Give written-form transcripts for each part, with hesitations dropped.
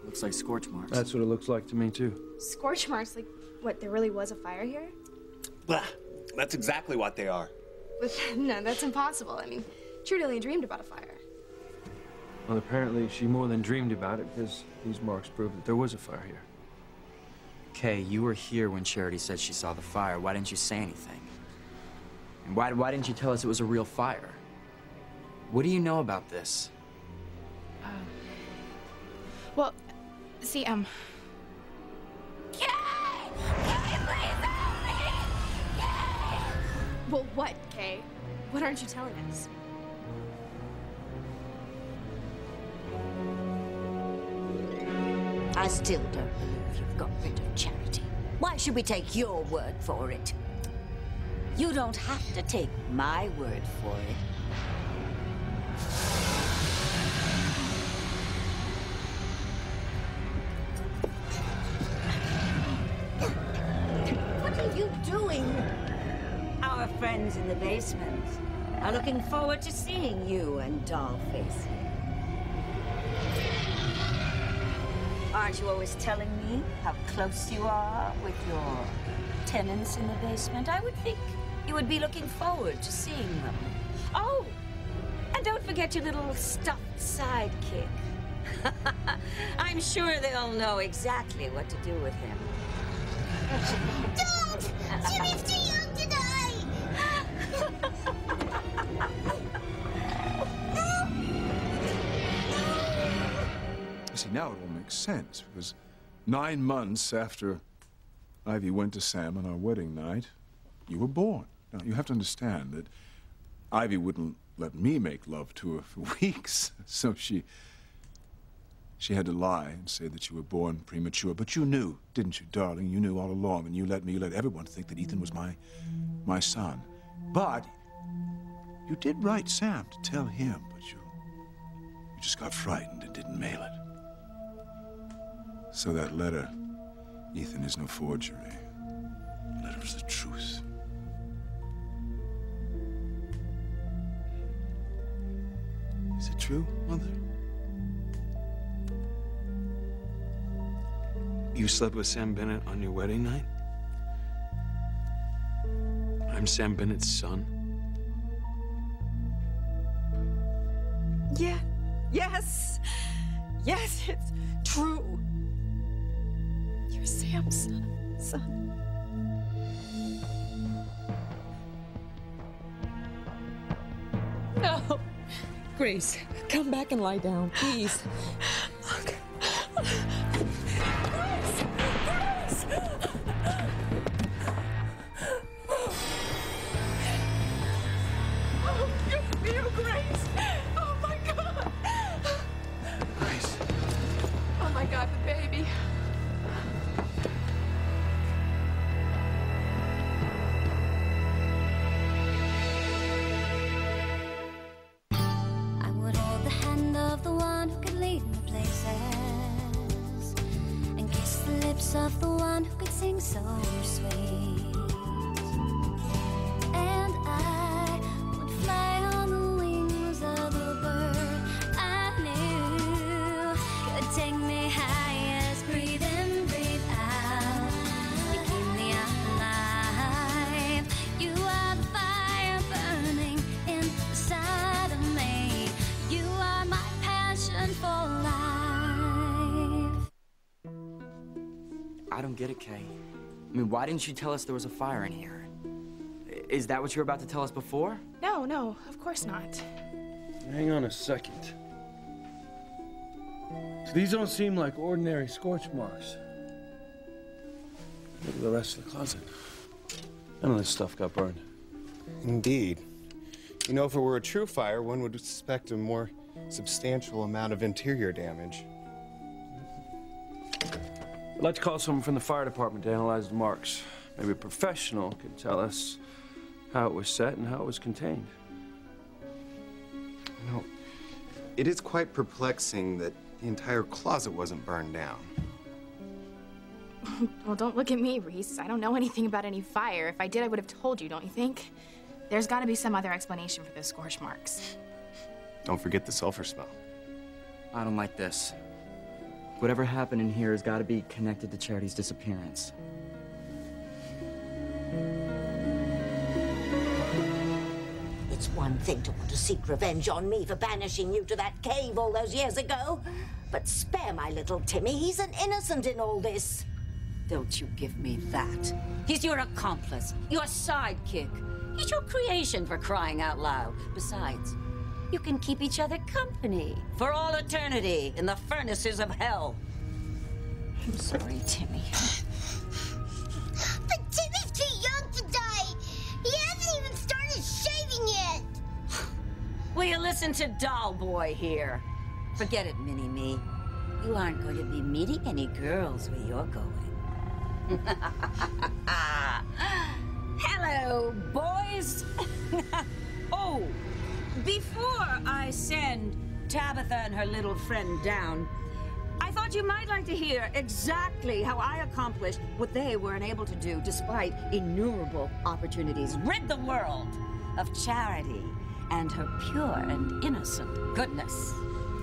Looks like scorch marks. That's what it looks like to me, too. Scorch marks? Like, what, there really was a fire here? Blah. That's exactly what they are. But, no, that's impossible. I mean, Trudy only dreamed about a fire. Well, apparently she more than dreamed about it, because these marks prove that there was a fire here. Kay, you were here when Charity said she saw the fire. Why didn't you say anything? And why didn't you tell us it was a real fire? What do you know about this? Well, see, Kay! Kay, please help me! Kay! Well, what, Kay? What aren't you telling us? I still don't believe you've got rid of Charity. Why should we take your word for it? You don't have to take my word for it. What are you doing? Our friends in the basement are looking forward to seeing you and Dollface. Aren't you always telling me how close you are with your tenants in the basement? I would think you would be looking forward to seeing them. Oh, and don't forget your little stuffed sidekick. I'm sure they'll know exactly what to do with him. Don't! Jimmy's too young to die! See, now it all makes sense, because 9 months after Ivy went to Sam on our wedding night, you were born. Now, you have to understand that Ivy wouldn't let me make love to her for weeks, so she had to lie and say that you were born premature. But you knew, didn't you, darling? You knew all along, and you let everyone think that Ethan was my son. But you did write Sam to tell him, but you just got frightened and didn't mail it. So that letter, Ethan, is no forgery. The letter is the truth. Is it true, Mother? You slept with Sam Bennett on your wedding night? I'm Sam Bennett's son. Yeah. Yes. Yes, it's true. You're Sam's son. No. Grace, come back and lie down, please. Grace! Grace! Oh, you, Grace! Oh, my God! Grace. Oh, my God, the baby. I would hold the hand of the one who could lead me places and kiss the lips of the one who could sing so sweet. And I would fly on the wings of a bird I knew could take me high as breathe in, breathe out. You keep me alive. You are the fire burning inside of me. You are my passion for life. I don't get it, Kay. I mean, why didn't you tell us there was a fire in here? Is that what you were about to tell us before? No, of course not. Hang on a second. So these don't seem like ordinary scorch marks. Look at the rest of the closet. None of this stuff got burned. Indeed. You know, if it were a true fire, one would expect a more substantial amount of interior damage. I'd like to call someone from the fire department to analyze the marks. Maybe a professional could tell us how it was set and how it was contained. You know, it is quite perplexing that the entire closet wasn't burned down. Well, don't look at me, Reese. I don't know anything about any fire. If I did, I would have told you, don't you think? There's got to be some other explanation for those scorch marks. Don't forget the sulfur smell. I don't like this. Whatever happened in here has got to be connected to Charity's disappearance. It's one thing to want to seek revenge on me for banishing you to that cave all those years ago. But spare my little Timmy. He's an innocent in all this. Don't you give me that. He's your accomplice, your sidekick. He's your creation, for crying out loud. Besides, you can keep each other company for all eternity in the furnaces of hell. I'm sorry, Timmy. But Timmy's too young to die. He hasn't even started shaving yet. Will you listen to Doll Boy here? Forget it, Mini-Me. You aren't going to be meeting any girls where you're going. Hello, boys. Oh, before I send Tabitha and her little friend down, I thought you might like to hear exactly how I accomplished what they weren't able to do despite innumerable opportunities. Rid the world of Charity and her pure and innocent goodness.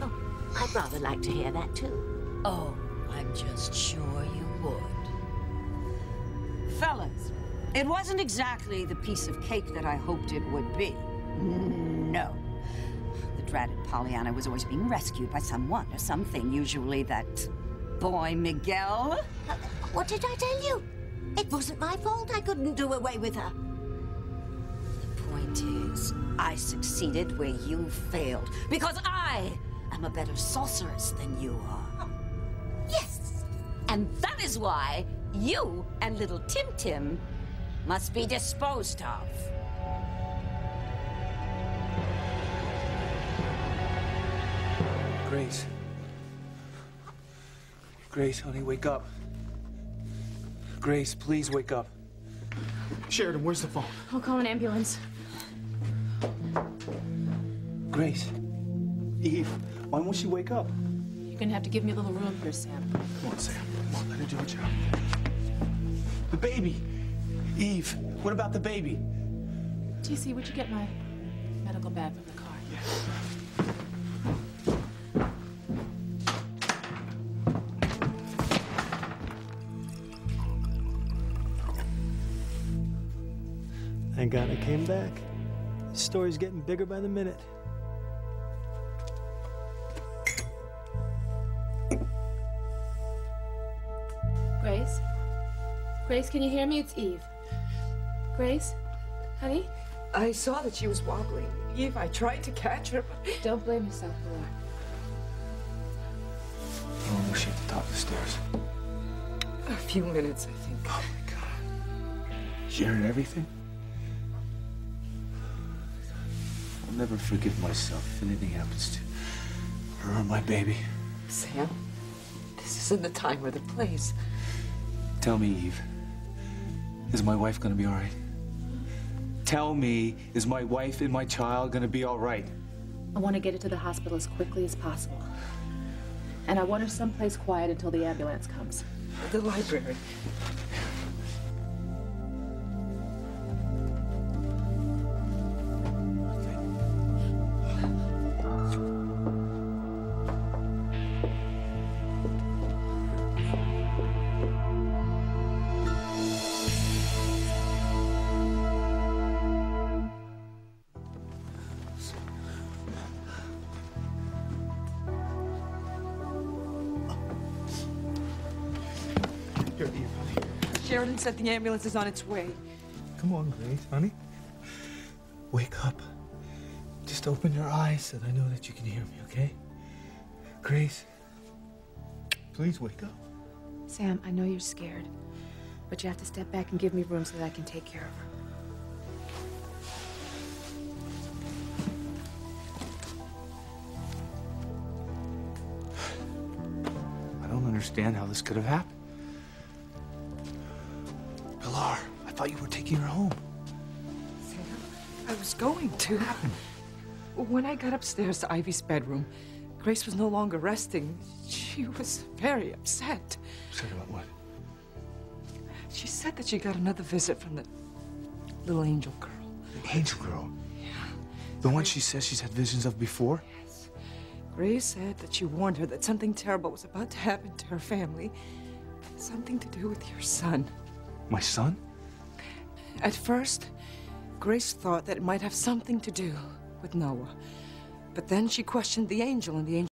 Oh, I'd rather like to hear that too. Oh, I'm just sure you would. Fellas, it wasn't exactly the piece of cake that I hoped it would be. No. The dreaded Pollyanna was always being rescued by someone or something, usually that boy Miguel. What did I tell you? It wasn't my fault I couldn't do away with her. The point is, I succeeded where you failed, because I am a better sorceress than you are. Yes! And that is why you and little Tim Tim must be disposed of. Grace. Grace, honey, wake up. Grace, please wake up. Sheridan, where's the phone? I'll call an ambulance. Grace. Eve, why won't she wake up? You're gonna have to give me a little room here, Sam. Come on, Sam. Come on, let her do her job. The baby. Eve, what about the baby? TC, would you get my medical bag from the car? Yes. Thank God I came back. This story's getting bigger by the minute. Grace? Grace, can you hear me? It's Eve. Grace? Honey? I saw that she was wobbling. Eve, I tried to catch her, but... Don't blame yourself, Laura. How long was she at the top of the stairs? A few minutes, I think. Oh, my God. She heard everything? I'll never forgive myself if anything happens to her or my baby. Sam, this isn't the time or the place. Tell me, Eve, is my wife gonna be all right? Tell me, is my wife and my child gonna be all right? I want to get her to the hospital as quickly as possible. And I want her someplace quiet until the ambulance comes. The library. Sheridan said the ambulance is on its way. Come on, Grace, honey. Wake up. Just open your eyes so that I know that you can hear me, okay? Grace, please wake up. Sam, I know you're scared, but you have to step back and give me room so that I can take care of her. I don't understand how this could have happened. Pilar, I thought you were taking her home. Sam, I was going to. What happened? When I got upstairs to Ivy's bedroom, Grace was no longer resting. She was very upset. Upset about what? She said that she got another visit from the little angel girl. The angel girl? Yeah. The one she says she's had visions of before? Yes. Grace said that she warned her that something terrible was about to happen to her family. Something to do with your son. My son? At first, Grace thought that it might have something to do with Noah. But then she questioned the angel, and the angel